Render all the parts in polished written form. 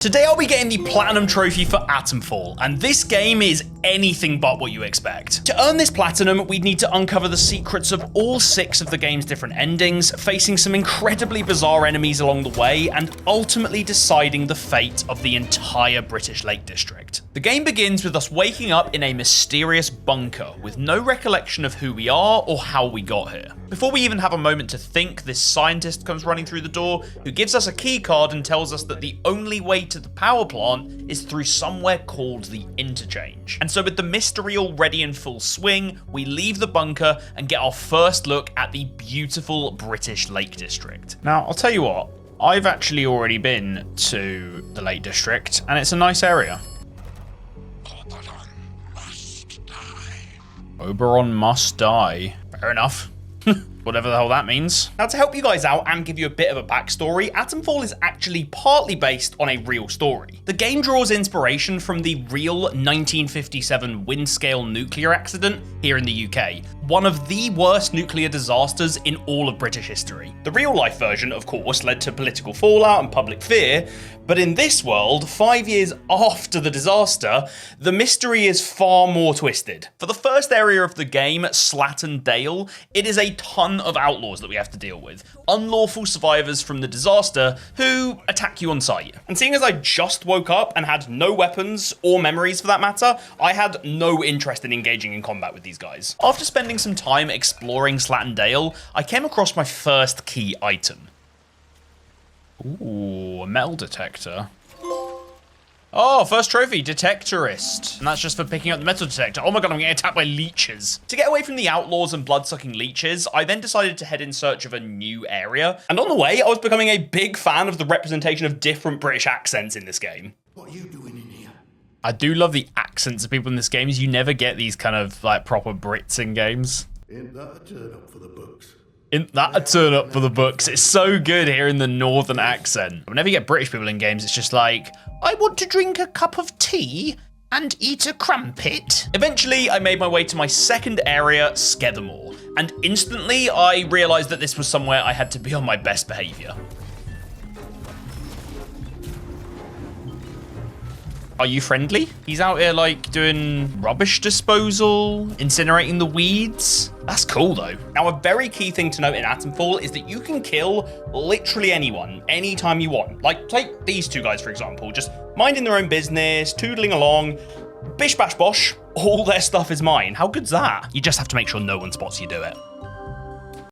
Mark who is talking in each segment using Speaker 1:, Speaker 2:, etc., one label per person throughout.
Speaker 1: Today I'll be getting the Platinum Trophy for Atomfall, and this game is anything but what you expect. To earn this Platinum, we'd need to uncover the secrets of all 6 of the game's different endings, facing some incredibly bizarre enemies along the way, and ultimately deciding the fate of the entire British Lake District. The game begins with us waking up in a mysterious bunker, with no recollection of who we are or how we got here. Before we even have a moment to think, this scientist comes running through the door, who gives us a key card and tells us that the only way to the power plant is through somewhere called the interchange. And so with the mystery already in full swing, we leave the bunker and get our first look at the beautiful British Lake District. Now, I'll tell you what, I've actually already been to the Lake District, and it's a nice area. Oberon must die. Fair enough. Whatever the hell that means. Now, to help you guys out and give you a bit of a backstory, Atomfall is actually partly based on a real story. The game draws inspiration from the real 1957 Windscale nuclear accident here in the UK, one of the worst nuclear disasters in all of British history. The real life version, of course, led to political fallout and public fear, but in this world, 5 years after the disaster, the mystery is far more twisted. For the first area of the game, Slatton Dale, it is a ton of outlaws that we have to deal with. Unlawful survivors from the disaster who attack you on sight. And seeing as I just woke up and had no weapons or memories for that matter, I had no interest in engaging in combat with these guys. After spending some time exploring Slatton Dale, I came across my first key item. Ooh, a metal detector. Oh, first trophy, Detectorist. And that's just for picking up the metal detector. Oh my god, I'm getting attacked by leeches. To get away from the outlaws and blood-sucking leeches, I then decided to head in search of a new area. And on the way, I was becoming a big fan of the representation of different British accents in this game.
Speaker 2: What are you doing in here?
Speaker 1: I do love the accents of people in this game. You never get these kind of like proper Brits in games.
Speaker 2: Ain't that a turn up for the books?
Speaker 1: Isn't that a turn up for the books? It's so good hearing the northern accent. Whenever you get British people in games, it's just like, I want to drink a cup of tea and eat a crumpet. Eventually, I made my way to my second area, Skethermore, and instantly I realized that this was somewhere I had to be on my best behavior. Are you friendly? He's out here like doing rubbish disposal, incinerating the weeds. That's cool though. Now, a very key thing to note in Atomfall is that you can kill literally anyone, anytime you want. Like, take these 2 guys, for example, just minding their own business, toodling along, bish bash bosh, all their stuff is mine. How good's that? You just have to make sure no one spots you do it.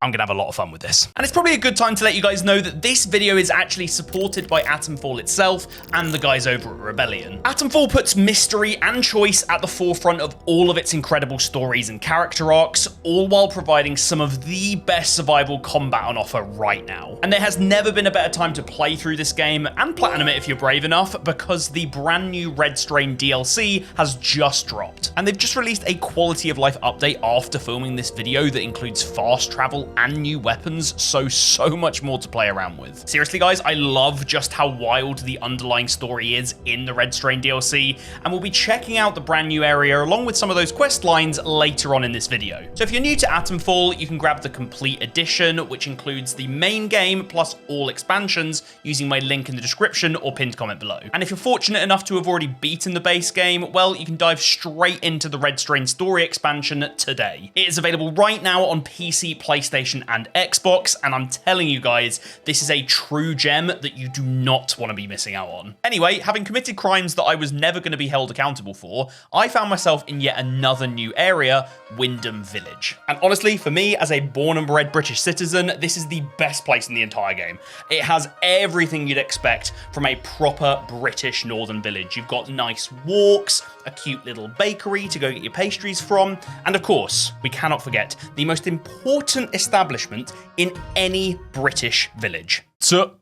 Speaker 1: I'm gonna have a lot of fun with this. And it's probably a good time to let you guys know that this video is actually supported by Atomfall itself and the guys over at Rebellion. Atomfall puts mystery and choice at the forefront of all of its incredible stories and character arcs, all while providing some of the best survival combat on offer right now. And there has never been a better time to play through this game, and platinum it if you're brave enough, because the brand new Red Strain DLC has just dropped. And they've just released a quality of life update after filming this video that includes fast travel and new weapons, so much more to play around with. Seriously guys, I love just how wild the underlying story is in the Red Strain DLC, and we'll be checking out the brand new area along with some of those quest lines later on in this video. So if you're new to Atomfall, you can grab the complete edition, which includes the main game plus all expansions, using my link in the description or pinned comment below. And if you're fortunate enough to have already beaten the base game, well, you can dive straight into the Red Strain story expansion today. It is available right now on PC, PlayStation, and Xbox, and I'm telling you guys, this is a true gem that you do not want to be missing out on. Anyway, having committed crimes that I was never going to be held accountable for, I found myself in yet another new area, Wyndham Village. And honestly, for me, as a born and bred British citizen, this is the best place in the entire game. It has everything you'd expect from a proper British northern village. You've got nice walks, a cute little bakery to go get your pastries from, and of course, we cannot forget the most important establishment in any British village.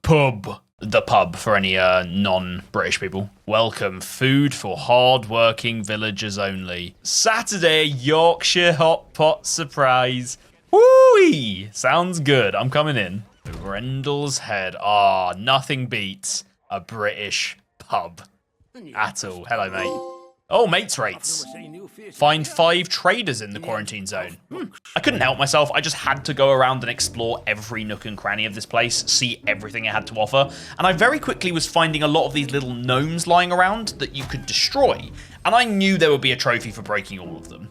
Speaker 1: Pub. The pub for any non-British people. Welcome, food for hard-working villagers only. Saturday Yorkshire hot pot surprise. Woo-wee! Sounds good. I'm coming in. Rendell's Head. Nothing beats a British pub at all. Hello, mate. Oh, mates rates. Find 5 traders in the quarantine zone. I couldn't help myself. I just had to go around and explore every nook and cranny of this place, see everything it had to offer. And I very quickly was finding a lot of these little gnomes lying around that you could destroy. And I knew there would be a trophy for breaking all of them.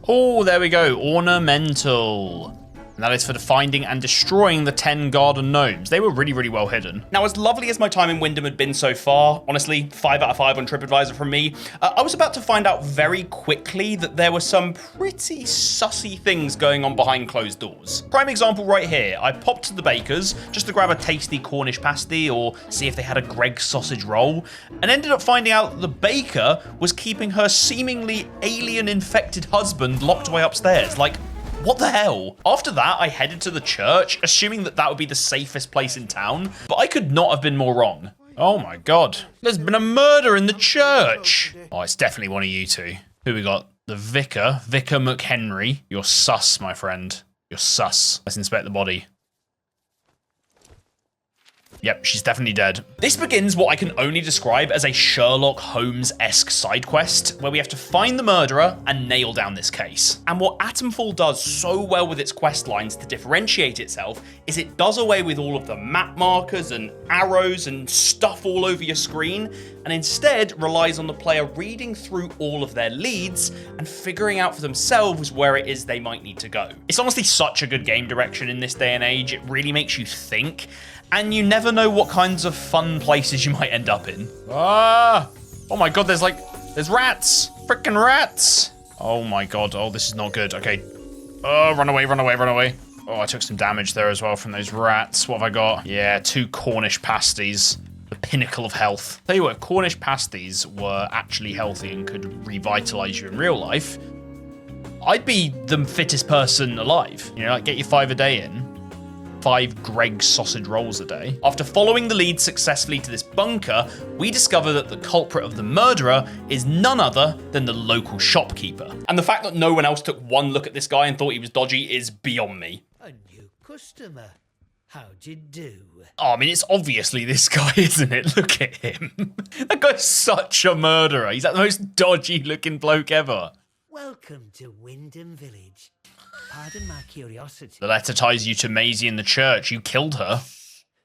Speaker 1: Oh, there we go. Ornamental. And that is for finding and destroying the 10 garden gnomes. They were really, really well hidden. Now, as lovely as my time in Wyndham had been so far, honestly, 5 out of 5 on TripAdvisor from me, I was about to find out very quickly that there were some pretty sussy things going on behind closed doors. Prime example right here. I popped to the baker's just to grab a tasty Cornish pasty or see if they had a Greggs sausage roll, and ended up finding out that the baker was keeping her seemingly alien-infected husband locked away upstairs. Like, what the hell? After that, I headed to the church, assuming that that would be the safest place in town, but I could not have been more wrong. Oh my god. There's been a murder in the church. Oh, it's definitely one of you two. Who we got? The vicar, Vicar McHenry. You're sus, my friend. You're sus. Let's inspect the body. Yep, she's definitely dead. This begins what I can only describe as a Sherlock Holmes-esque side quest, where we have to find the murderer and nail down this case. And what Atomfall does so well with its quest lines to differentiate itself is it does away with all of the map markers and arrows and stuff all over your screen, and instead relies on the player reading through all of their leads and figuring out for themselves where it is they might need to go. It's honestly such a good game direction in this day and age. It really makes you think. And you never know what kinds of fun places you might end up in. Ah! Oh my god, there's rats! Frickin' rats! Oh my god, oh, this is not good. Okay. Oh, run away, run away, run away. Oh, I took some damage there as well from those rats. What have I got? Yeah, 2 Cornish pasties. The pinnacle of health. Tell you what, if Cornish pasties were actually healthy and could revitalize you in real life, I'd be the fittest person alive. You know, like get your 5 a day in. 5 Greggs sausage rolls a day. After following the lead successfully to this bunker, we discover that the culprit of the murderer is none other than the local shopkeeper. And the fact that no one else took one look at this guy and thought he was dodgy is beyond me.
Speaker 3: A new customer. How'd you do?
Speaker 1: Oh, I mean, it's obviously this guy, isn't it? Look at him. That guy's such a murderer. He's like the most dodgy looking bloke ever.
Speaker 3: Welcome to Wyndham Village. Pardon my curiosity.
Speaker 1: The letter ties you to Maisie in the church. You killed her.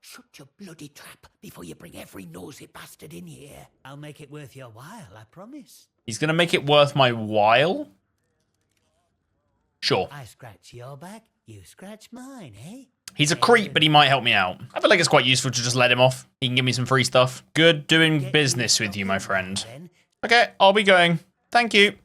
Speaker 3: Shut your bloody trap before you bring every nosy bastard in here. I'll make it worth your while, I promise.
Speaker 1: He's gonna make it worth my while? Sure.
Speaker 3: I scratch your back, you scratch mine, eh?
Speaker 1: He's a creep, but he might help me out. I feel like it's quite useful to just let him off. He can give me some free stuff. Good doing business with you, my friend. Okay, I'll be going. Thank you.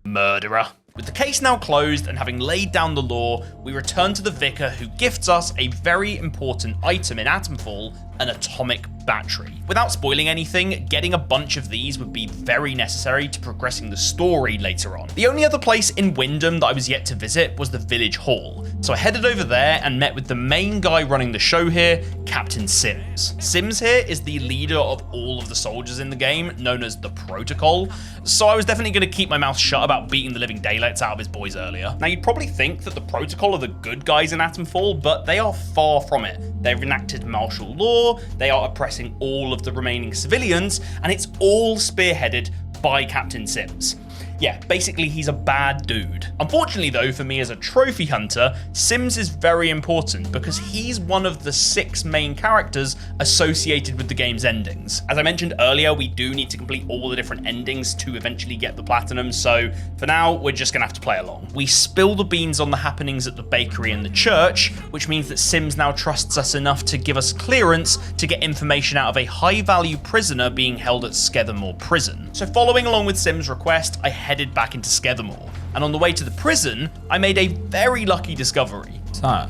Speaker 1: Murderer. With the case now closed and having laid down the law, we return to the vicar who gifts us a very important item in Atomfall, an atomic battery. Without spoiling anything, getting a bunch of these would be very necessary to progressing the story later on. The only other place in Wyndham that I was yet to visit was the village hall, so I headed over there and met with the main guy running the show here, Captain Sims. Sims here is the leader of all of the soldiers in the game, known as the Protocol, so I was definitely going to keep my mouth shut about beating the living daylights out of his boys earlier. Now, you'd probably think that the Protocol are the good guys in Atomfall, but they are far from it. They've enacted martial law, they are oppressing all of the remaining civilians, and it's all spearheaded by Captain Sims. Yeah, basically he's a bad dude. Unfortunately though, for me as a trophy hunter, Sims is very important because he's one of the 6 main characters associated with the game's endings. As I mentioned earlier, we do need to complete all the different endings to eventually get the platinum, so for now, we're just gonna have to play along. We spill the beans on the happenings at the bakery and the church, which means that Sims now trusts us enough to give us clearance to get information out of a high-value prisoner being held at Skethermore Prison. So following along with Sims' request, I headed back into Skethermore, and on the way to the prison, I made a very lucky discovery. What's that?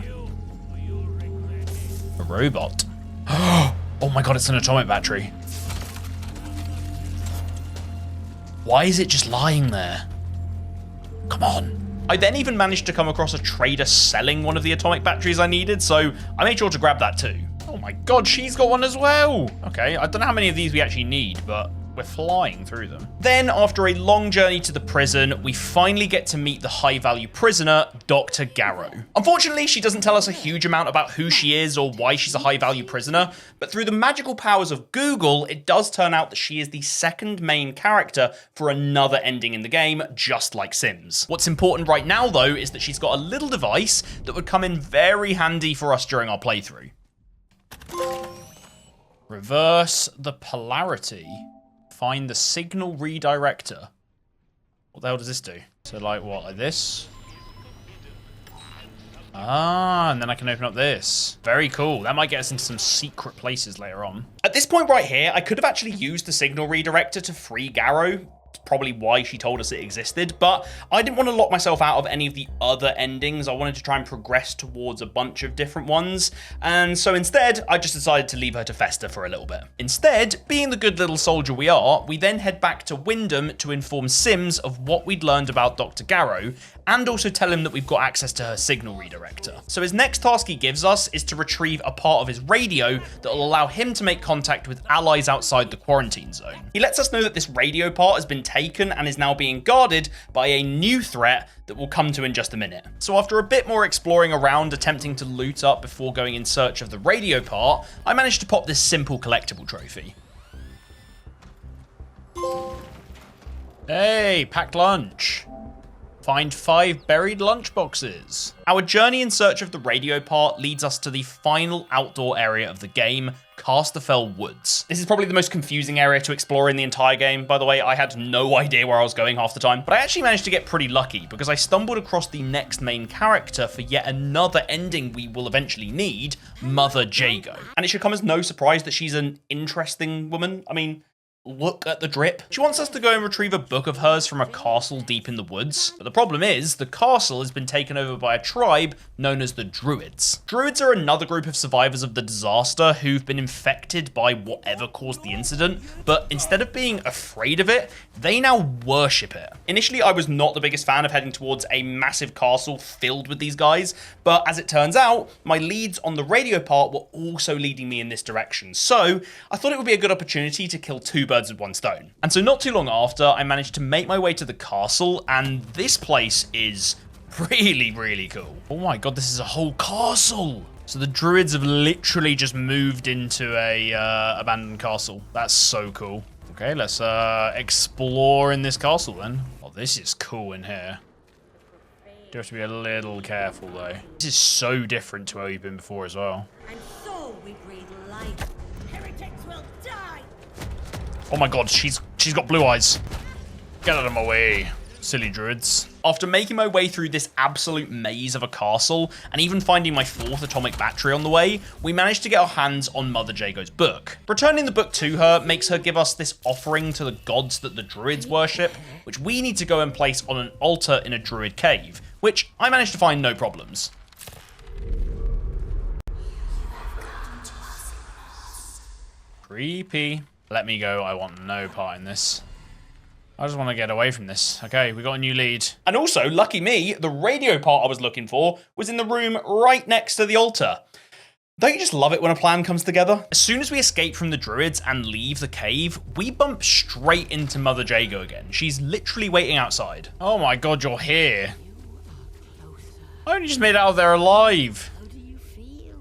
Speaker 1: A robot. Oh my god, it's an atomic battery. Why is it just lying there? Come on. I then even managed to come across a trader selling one of the atomic batteries I needed, so I made sure to grab that too. Oh my god, she's got one as well. Okay, I don't know how many of these we actually need, but We're flying through them. Then, after a long journey to the prison, we finally get to meet the high-value prisoner, Dr. Garrow. Unfortunately, she doesn't tell us a huge amount about who she is or why she's a high-value prisoner, but through the magical powers of Google, it does turn out that she is the second main character for another ending in the game, just like Sims. What's important right now, though, is that she's got a little device that would come in very handy for us during our playthrough. Reverse the polarity. Find the signal redirector. What the hell does this do? So like what, like this? Ah, and then I can open up this. Very cool. That might get us into some secret places later on. At this point right here, I could have actually used the signal redirector to free Garrow. Probably why she told us it existed, but I didn't want to lock myself out of any of the other endings. I wanted to try and progress towards a bunch of different ones, and so instead I just decided to leave her to fester for a little bit. Instead, being the good little soldier we are, we then head back to Wyndham to inform Sims of what we'd learned about Dr. Garrow, and also tell him that we've got access to her signal redirector. So his next task he gives us is to retrieve a part of his radio that will allow him to make contact with allies outside the quarantine zone. He lets us know that this radio part has been taken and is now being guarded by a new threat that we'll come to in just a minute. So after a bit more exploring around, attempting to loot up before going in search of the radio part, I managed to pop this simple collectible trophy. Hey, packed lunch. Find 5 buried lunchboxes. Our journey in search of the radio part leads us to the final outdoor area of the game, Casterfell Woods. This is probably the most confusing area to explore in the entire game. By the way, I had no idea where I was going half the time, but I actually managed to get pretty lucky because I stumbled across the next main character for yet another ending we will eventually need, Mother Jago. And it should come as no surprise that she's an interesting woman. I mean, look at the drip. She wants us to go and retrieve a book of hers from a castle deep in the woods. But the problem is, the castle has been taken over by a tribe known as the Druids. Druids are another group of survivors of the disaster who've been infected by whatever caused the incident, but instead of being afraid of it, they now worship it. Initially, I was not the biggest fan of heading towards a massive castle filled with these guys, but as it turns out, my leads on the radio part were also leading me in this direction. So I thought it would be a good opportunity to kill 2 birds with 1 stone. And so not too long after, I managed to make my way to the castle, and this place is really, really cool. Oh my god, this is a whole castle! So the Druids have literally just moved into a abandoned castle. That's so cool. Okay, let's explore in this castle then. Oh, this is cool in here. Do have to be a little careful though. This is so different to where we've been before as well.
Speaker 4: And so we breathe life. Heretics will die.
Speaker 1: Oh my god, she's got blue eyes. Get out of my way, silly druids. After making my way through this absolute maze of a castle, and even finding my 4th atomic battery on the way, we managed to get our hands on Mother Jago's book. Returning the book to her makes her give us this offering to the gods that the druids worship, which we need to go and place on an altar in a druid cave, which I managed to find no problems. Creepy. Let me go, I want no part in this. I just want to get away from this. Okay, we got a new lead. And also, lucky me, the radio part I was looking for was in the room right next to the altar. Don't you just love it when a plan comes together? As soon as we escape from the druids and leave the cave, we bump straight into Mother Jago again. She's literally waiting outside. Oh my god, you're here. I only just made it out of there alive.
Speaker 4: How do you feel?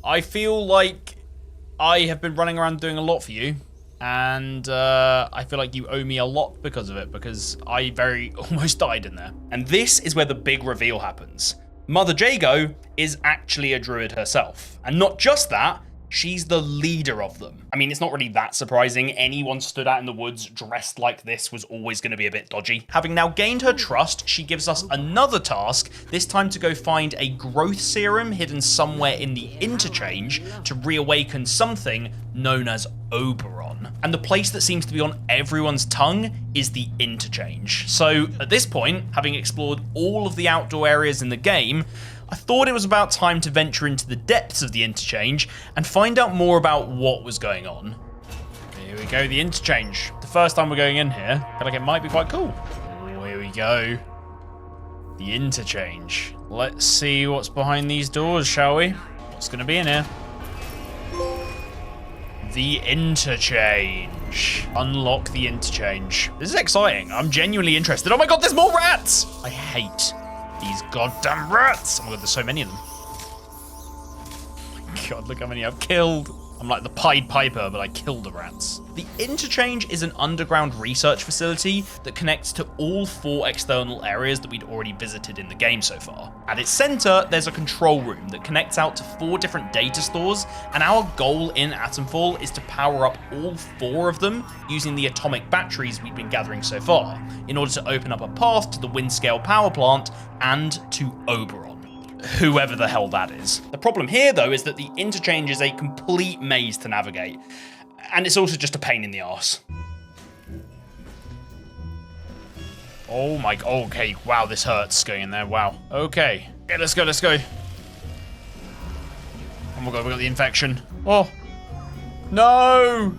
Speaker 1: I feel like I have been running around doing a lot for you, and I feel like you owe me a lot because of it, because I very almost died in there. And this is where the big reveal happens. Mother Jago is actually a druid herself. And not just that, she's the leader of them. I mean, it's not really that surprising. Anyone stood out in the woods dressed like this was always going to be a bit dodgy. Having now gained her trust, she gives us another task, this time to go find a growth serum hidden somewhere in the interchange to reawaken something known as Oberon. And the place that seems to be on everyone's tongue is the interchange. So at this point, having explored all of the outdoor areas in the game, I thought it was about time to venture into the depths of the interchange and find out more about what was going on. Here we go, the interchange. The first time we're going in here, I feel like it might be quite cool. Oh, here we go. The interchange. Let's see what's behind these doors, shall we? What's going to be in here? The interchange. Unlock the interchange. This is exciting. I'm genuinely interested. Oh my god, there's more rats! I hate these goddamn rats. Oh my god, there's so many of them. Oh my god, look how many I've killed. I'm like the Pied Piper, but I killed the rats. The interchange is an underground research facility that connects to all 4 external areas that we'd already visited in the game so far. At its center, there's a control room that connects out to 4 different data stores, and our goal in Atomfall is to power up all 4 of them using the atomic batteries we've been gathering so far, in order to open up a path to the Windscale power plant and to Oberon. Whoever the hell that is. The problem here, though, is that the interchange is a complete maze to navigate, and it's also just a pain in the arse. Oh my, okay, wow, this hurts going in there, wow. Okay, yeah, let's go. Oh my god, we got the infection. Oh, no!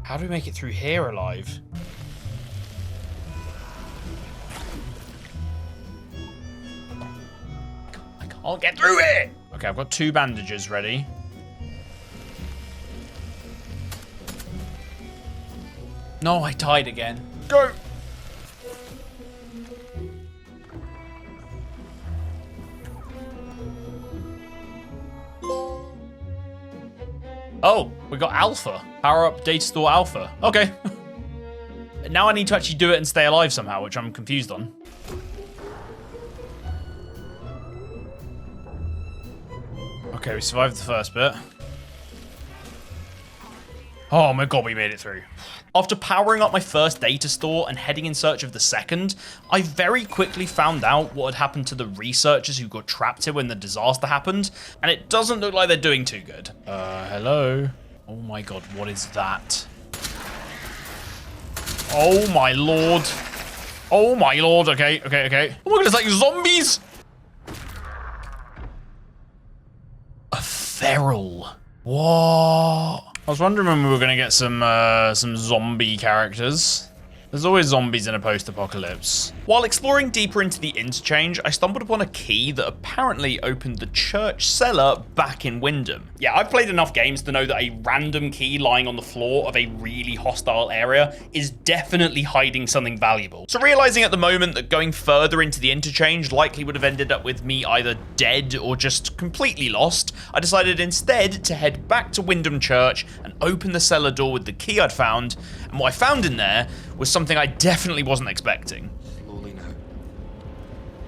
Speaker 1: How do we make it through here alive? I'll get through it! Okay, I've got 2 bandages ready. No, I died again. Go! Oh, we got Alpha. Power up data store Alpha. Okay. Now I need to actually do it and stay alive somehow, which I'm confused on. Okay, we survived the first bit. Oh my god, we made it through. After powering up my first data store and heading in search of the second, I very quickly found out what had happened to the researchers who got trapped here when the disaster happened, and it doesn't look like they're doing too good. Hello? Oh my god, what is that? Oh my lord. Oh my lord, okay. Oh my god, it's like zombies! Feral. What? I was wondering when we were gonna get some zombie characters. There's always zombies in a post-apocalypse. While exploring deeper into the interchange, I stumbled upon a key that apparently opened the church cellar back in Wyndham. Yeah, I've played enough games to know that a random key lying on the floor of a really hostile area is definitely hiding something valuable. So realizing at the moment that going further into the interchange likely would have ended up with me either dead or just completely lost, I decided instead to head back to Wyndham Church and open the cellar door with the key I'd found, and what I found in there was something I definitely wasn't expecting.
Speaker 5: Slowly now.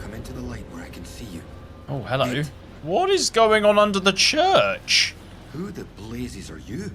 Speaker 5: Come into the light where I can see you.
Speaker 1: Oh, hello. What is going on under the church?
Speaker 5: Who the blazes are you?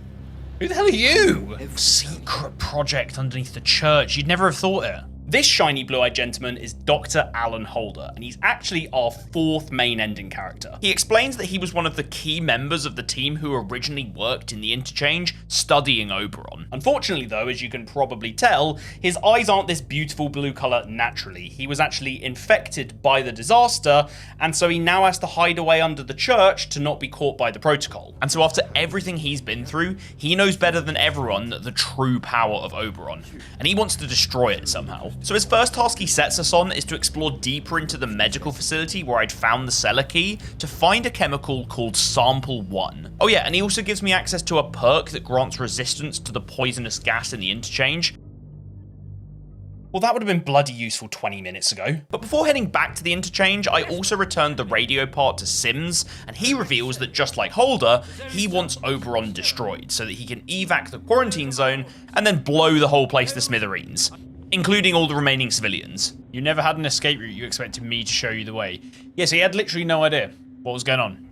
Speaker 1: Who the hell are you? Secret project underneath the church. You'd never have thought it. This shiny blue-eyed gentleman is Dr. Alan Holder, and he's actually our 4th main ending character. He explains that he was one of the key members of the team who originally worked in the interchange, studying Oberon. Unfortunately though, as you can probably tell, his eyes aren't this beautiful blue color naturally. He was actually infected by the disaster, and so he now has to hide away under the church to not be caught by the protocol. And so after everything he's been through, he knows better than everyone the true power of Oberon, and he wants to destroy it somehow. So his first task he sets us on is to explore deeper into the medical facility where I'd found the cellar key to find a chemical called Sample 1. Oh yeah, and he also gives me access to a perk that grants resistance to the poisonous gas in the interchange. Well, that would have been bloody useful 20 minutes ago. But before heading back to the interchange, I also returned the radio part to Sims, and he reveals that just like Holder, he wants Oberon destroyed so that he can evac the quarantine zone and then blow the whole place to smithereens, including all the remaining civilians. You never had an escape route, you expected me to show you the way. Yeah, so he had literally no idea what was going on.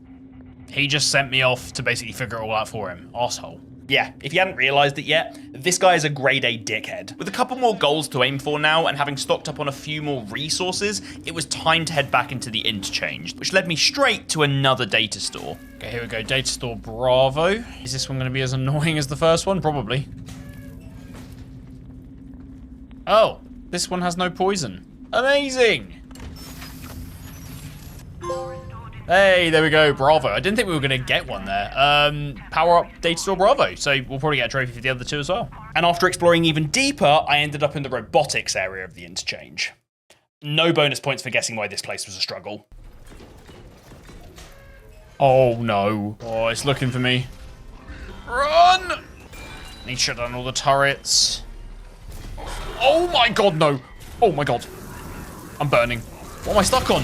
Speaker 1: He just sent me off to basically figure it all out for him. Arsehole. Yeah, if you hadn't realized it yet, this guy is a grade A dickhead. With a couple more goals to aim for now, and having stocked up on a few more resources, it was time to head back into the interchange, which led me straight to another data store. Okay, here we go, data store Bravo. Is this one gonna be as annoying as the first one? Probably. Oh, this one has no poison. Amazing! Hey, there we go, Bravo. I didn't think we were gonna get one there. Power up Data Store Bravo, so we'll probably get a trophy for the other 2 as well. And after exploring even deeper, I ended up in the robotics area of the interchange. No bonus points for guessing why this place was a struggle. Oh no. Oh, it's looking for me. Run! Need to shut down all the turrets. Oh my god, no. Oh my god. I'm burning. What am I stuck on?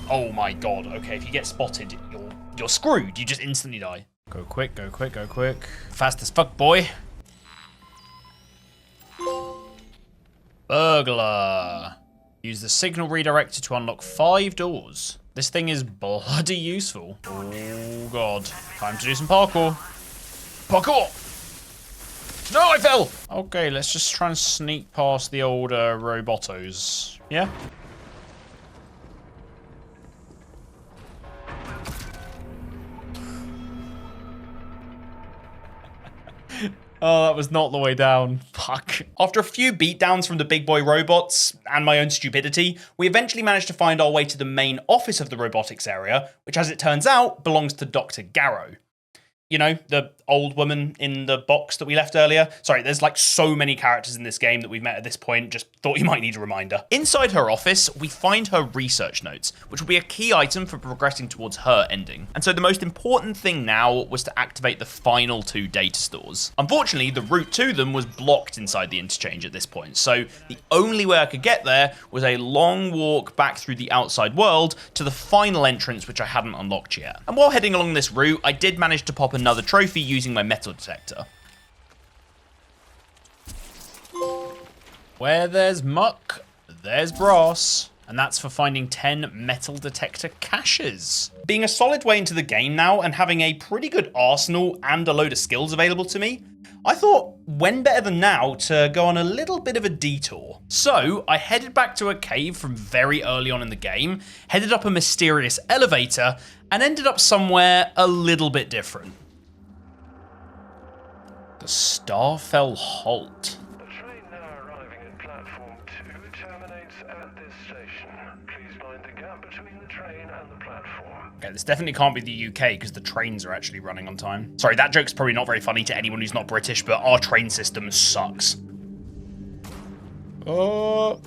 Speaker 1: Oh my god. Okay, if you get spotted, you're screwed. You just instantly die. Go quick, go quick, go quick. Fast as fuck, boy. Burglar. Use the signal redirector to unlock 5 doors. This thing is bloody useful. Oh god. Time to do some parkour. Parkour! No, I fell! Okay, let's just try and sneak past the old robotos. Yeah? Oh, that was not the way down. Fuck. After a few beatdowns from the big boy robots and my own stupidity, we eventually managed to find our way to the main office of the robotics area, which as it turns out, belongs to Dr. Garrow. You know, the old woman in the box that we left earlier. Sorry, there's like so many characters in this game that we've met at this point, just thought you might need a reminder. Inside her office, we find her research notes, which will be a key item for progressing towards her ending. And so the most important thing now was to activate the final 2 data stores. Unfortunately, the route to them was blocked inside the interchange at this point, so the only way I could get there was a long walk back through the outside world to the final entrance, which I hadn't unlocked yet. And while heading along this route, I did manage to pop another trophy using my metal detector. Where there's muck, there's brass. And that's for finding 10 metal detector caches. Being a solid way into the game now and having a pretty good arsenal and a load of skills available to me, I thought, when better than now to go on a little bit of a detour. So I headed back to a cave from very early on in the game, headed up a mysterious elevator, and ended up somewhere a little bit different. The Starfell Halt.
Speaker 6: The train now arriving at platform 2 terminates at this station. Please mind the gap between the train and the platform.
Speaker 1: Okay, this definitely can't be the UK because the trains are actually running on time. Sorry, that joke's probably not very funny to anyone who's not British, but our train system sucks. Oh.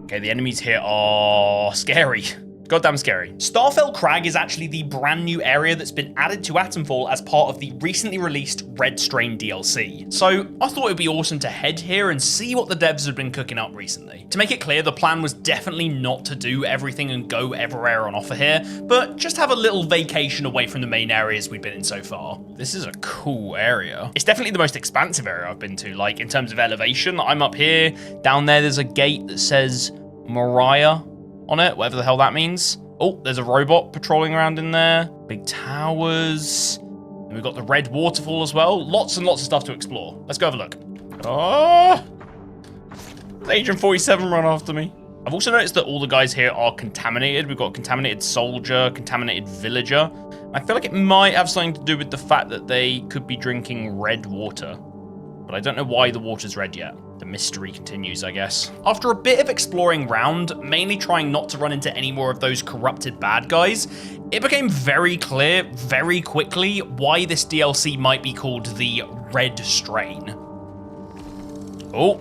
Speaker 1: Okay, the enemies here are scary. Goddamn scary. Starfell Crag is actually the brand new area that's been added to Atomfall as part of the recently released Red Strain DLC. So I thought it'd be awesome to head here and see what the devs have been cooking up recently. To make it clear, the plan was definitely not to do everything and go everywhere on offer here, but just have a little vacation away from the main areas we've been in so far. This is a cool area. It's definitely the most expansive area I've been to, like in terms of elevation. I'm up here, down there there's a gate that says Moriah on it, whatever the hell that means. Oh, there's a robot patrolling around in there. Big towers. And we've got the red waterfall as well. Lots and lots of stuff to explore. Let's go have a look. Oh! Agent 47 run after me. I've also noticed that all the guys here are contaminated. We've got contaminated soldier, contaminated villager. I feel like it might have something to do with the fact that they could be drinking red water. But I don't know why the water's red yet. The mystery continues, I guess. After a bit of exploring round, mainly trying not to run into any more of those corrupted bad guys, it became very clear, very quickly, why this DLC might be called the Red Strain. Oh.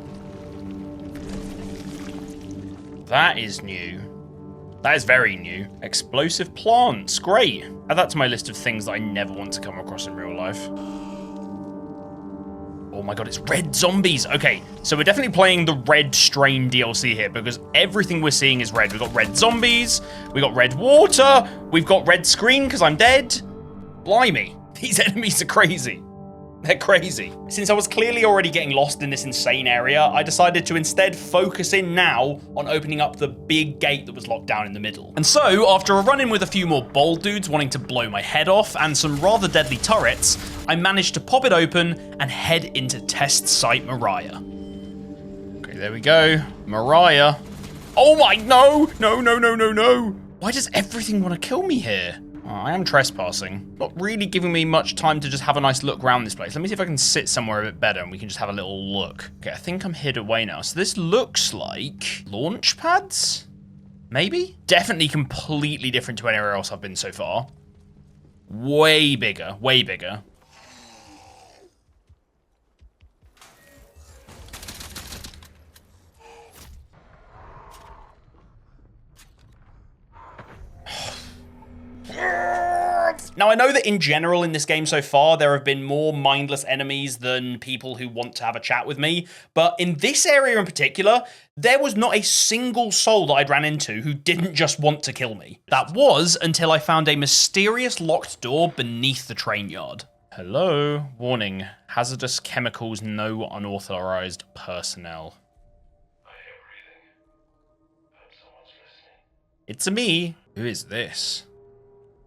Speaker 1: That is new. That is very new. Explosive plants, great. Add that to my list of things that I never want to come across in real life. Oh my god, it's red zombies. Okay, so we're definitely playing the Red Strain DLC here because everything we're seeing is red. We've got red zombies, we've got red water, we've got red screen because I'm dead. Blimey, these enemies are crazy. They're crazy. Since I was clearly already getting lost in this insane area, I decided to instead focus in now on opening up the big gate that was locked down in the middle. And so, after a run-in with a few more bold dudes wanting to blow my head off and some rather deadly turrets, I managed to pop it open and head into test site Moriah. Okay, there we go. Moriah. Oh my, no! No, no, no, no, no! Why does everything want to kill me here? Oh, I am trespassing. Not really giving me much time to just have a nice look around this place. Let me see if I can sit somewhere a bit better and we can just have a little look. Okay, I think I'm hid away now. So this looks like launch pads? Maybe? Definitely completely different to anywhere else I've been so far. Way bigger, way bigger. Now, I know that in general in this game so far, there have been more mindless enemies than people who want to have a chat with me, but in this area in particular, there was not a single soul that I'd ran into who didn't just want to kill me. That was until I found a mysterious locked door beneath the train yard. Hello, warning, hazardous chemicals, no unauthorized personnel.
Speaker 6: I hear breathing. Hope someone's listening.
Speaker 1: It's a me. Who is this?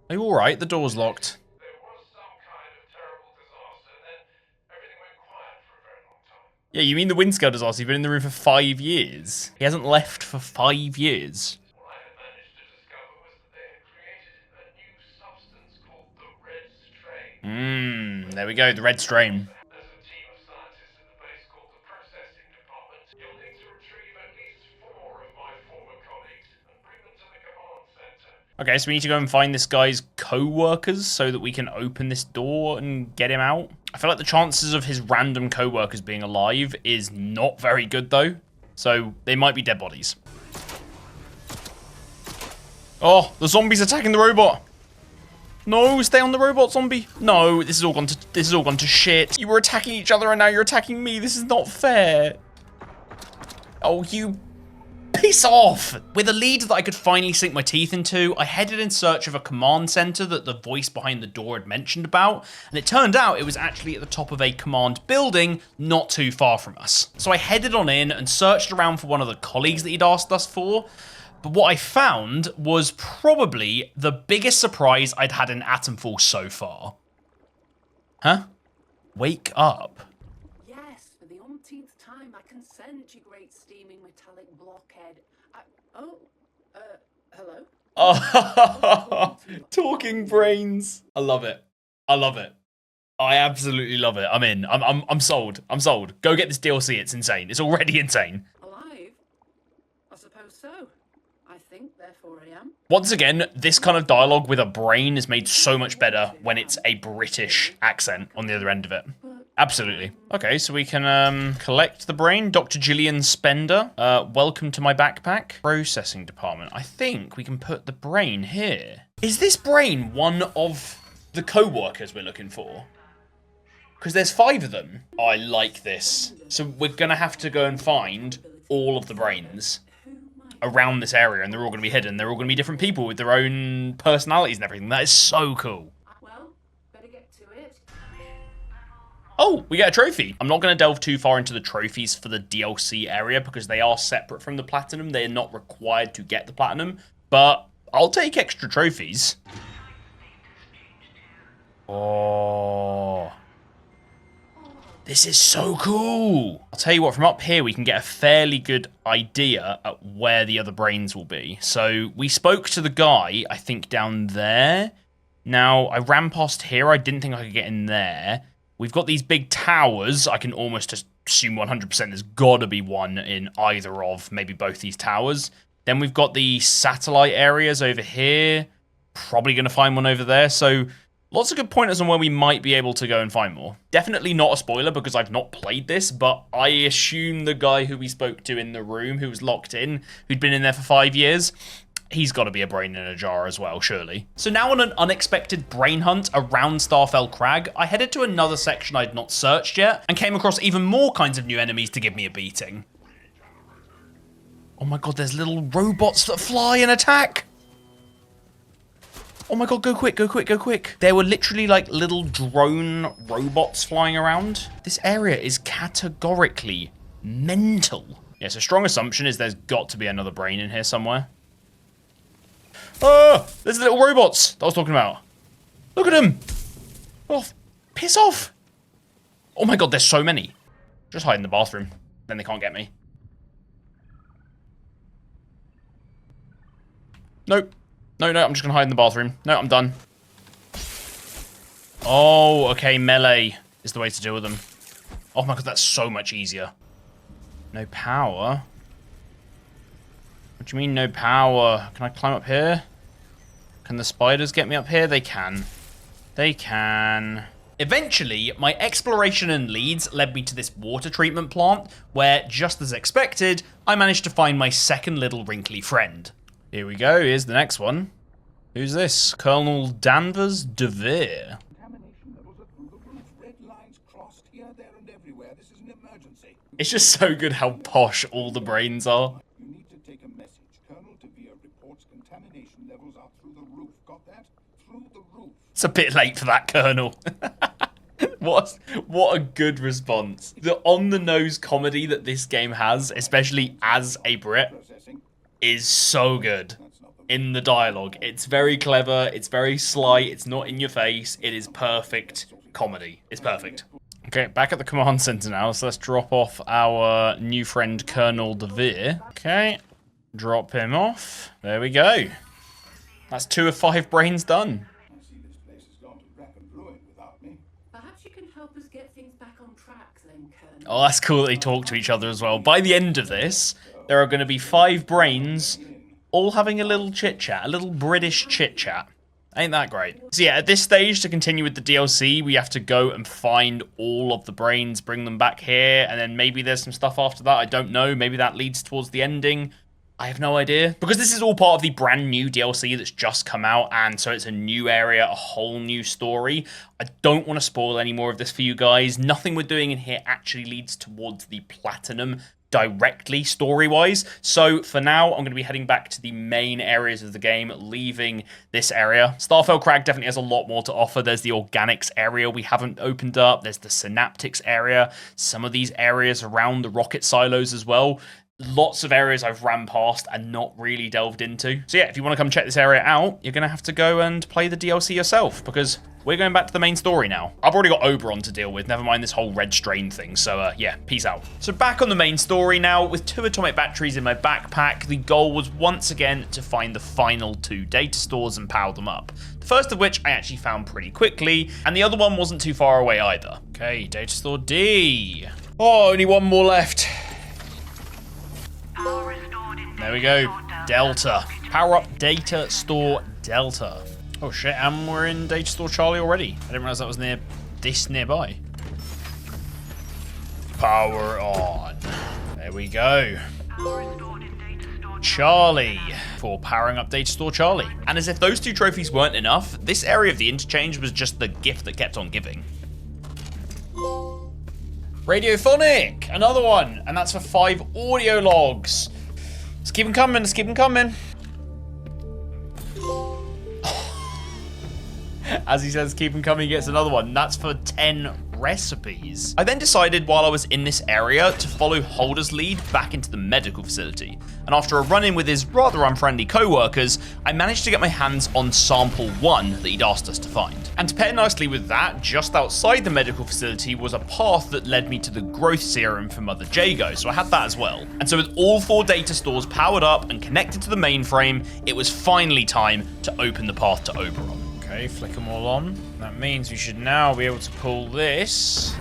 Speaker 1: Are you alright? The door's locked.
Speaker 6: There was some kind of terrible disaster, and then everything went quiet for a very long time.
Speaker 1: Yeah, you mean the Windscale disaster? You've been in the room for 5 years. He hasn't left for 5 years.
Speaker 6: All I had managed to discover was that they had created a new substance called the red strain.
Speaker 1: There we go, the red strain.
Speaker 6: There's a team of scientists at the base called the processing department. You'll need to retrieve at least 4 of my former colleagues and bring them to the command center.
Speaker 1: Okay, so we need to go and find this guy's co-workers so that we can open this door and get him out. I feel like the chances of his random co-workers being alive is not very good though. So they might be dead bodies. Oh, the zombie's attacking the robot. No, stay on the robot, zombie. No, this has all gone to shit. You were attacking each other and now you're attacking me. This is not fair. Oh, you piss off! With a lead that I could finally sink my teeth into, I headed in search of a command center that the voice behind the door had mentioned about, and it turned out it was actually at the top of a command building not too far from us. So I headed on in and searched around for one of the colleagues that he'd asked us for, but what I found was probably the biggest surprise I'd had in Atomfall so far. Huh? Wake up.
Speaker 7: Yes, for the umpteenth time, I consent, you great steaming metallic blockhead. Hello?
Speaker 1: Oh, talking brains. I love it. I love it. I absolutely love it. I'm in. I'm sold. I'm sold. Go get this DLC. It's insane. It's already insane.
Speaker 7: Alive? I suppose so. I think, therefore I am.
Speaker 1: Once again, this kind of dialogue with a brain is made so much better when it's a British accent on the other end of it. Absolutely. Okay, so we can collect the brain. Dr. Gillian Spender, welcome to my backpack. Processing department. I think we can put the brain here. Is this brain one of the co-workers we're looking for? Because there's 5 of them. I like this. So we're going to have to go and find all of the brains around this area, and they're all going to be hidden. They're all going to be different people with their own personalities and everything. That is so cool.
Speaker 7: Well, better get to it.
Speaker 1: Oh, we get a trophy. I'm not going to delve too far into the trophies for the DLC area because they are separate from the platinum. They are not required to get the platinum, but I'll take extra trophies. Oh, this is so cool. I'll tell you what, from up here, we can get a fairly good idea at where the other brains will be. So we spoke to the guy, I think down there. Now, I ran past here. I didn't think I could get in there. We've got these big towers. I can almost assume 100% there's got to be one in either of maybe both these towers. Then we've got the satellite areas over here. Probably going to find one over there. So lots of good pointers on where we might be able to go and find more. Definitely not a spoiler because I've not played this, but I assume the guy who we spoke to in the room who was locked in, who'd been in there for 5 years, he's got to be a brain in a jar as well, surely. So now on an unexpected brain hunt around Starfell Crag, I headed to another section I'd not searched yet and came across even more kinds of new enemies to give me a beating. Oh my god, there's little robots that fly and attack! Oh my god, go quick, go quick, go quick. There were literally like little drone robots flying around. This area is categorically mental. Yes, a strong assumption is there's got to be another brain in here somewhere. Oh, there's the little robots that I was talking about. Look at them. Oh, piss off. Oh my god, there's so many. Just hide in the bathroom. Then they can't get me. Nope. No, I'm just going to hide in the bathroom. No, I'm done. Oh, okay, melee is the way to deal with them. Oh my god, that's so much easier. No power? What do you mean, no power? Can I climb up here? Can the spiders get me up here? They can. They can. Eventually, my exploration and leads led me to this water treatment plant, where, just as expected, I managed to find my second little wrinkly friend. Here we go, here's the next one. Who's this? Colonel Danvers DeVere.
Speaker 2: Contamination levels are through the roof. Red lines crossed here, there, and everywhere. This is an emergency.
Speaker 1: It's just so good how posh all the brains are.
Speaker 2: You need to take a message. Colonel DeVere reports contamination levels are through the roof. Got that? Through the roof.
Speaker 1: It's a bit late for that, Colonel. What a good response. The on-the-nose comedy that this game has, especially as a Brit,
Speaker 2: Processing.
Speaker 1: is so good in the dialogue. It's very clever, it's very sly, it's not in your face, it is perfect comedy. It's perfect. Okay, back at the command center now, so let's drop off our new friend Colonel DeVere. Okay, drop him off. There we go. That's 2 of 5 brains done.
Speaker 2: I see this place has gone to rapid ruin without me.
Speaker 7: Perhaps you can help us get things back on track then, Colonel.
Speaker 1: Oh, that's cool that they talk to each other as well. By the end of this, there are going to be 5 brains all having a little chit-chat, a little British chit-chat. Ain't that great? So yeah, at this stage, to continue with the DLC, we have to go and find all of the brains, bring them back here, and then maybe there's some stuff after that. I don't know. Maybe that leads towards the ending. I have no idea. Because this is all part of the brand new DLC that's just come out, and so it's a new area, a whole new story. I don't want to spoil any more of this for you guys. Nothing we're doing in here actually leads towards the Platinum directly story-wise. So for now, I'm going to be heading back to the main areas of the game, leaving this area. Starfell Crag definitely has a lot more to offer. There's the organics area we haven't opened up. There's the synaptics area. Some of these areas around the rocket silos as well. Lots of areas I've ran past and not really delved into. So yeah, if you want to come check this area out, you're going to have to go and play the DLC yourself, because we're going back to the main story now. I've already got Oberon to deal with, never mind this whole red strain thing, so yeah, peace out. So back on the main story now, with 2 atomic batteries in my backpack, the goal was once again to find the final 2 data stores and power them up. The first of which I actually found pretty quickly, and the other one wasn't too far away either. Okay, data store D. Oh, only 1 more left. There we go, Delta. Power up data store Delta. Oh shit, and we're in data store Charlie already. I didn't realize that was nearby. Power on. There we go. Charlie for powering up data store Charlie. And as if those 2 trophies weren't enough, this area of the interchange was just the gift that kept on giving. Radiophonic, another one, and that's for 5 audio logs. Let's keep them coming, let's keep them coming. As he says, keep them coming, he gets another one. That's for 10 recipes. I then decided while I was in this area to follow Holder's lead back into the medical facility. And after a run-in with his rather unfriendly co-workers, I managed to get my hands on sample 1 that he'd asked us to find. And to pair nicely with that, just outside the medical facility was a path that led me to the growth serum for Mother Jago, so I had that as well. And so with all 4 data stores powered up and connected to the mainframe, it was finally time to open the path to Oberon. Okay, flick them all on. That means we should now be able to pull this.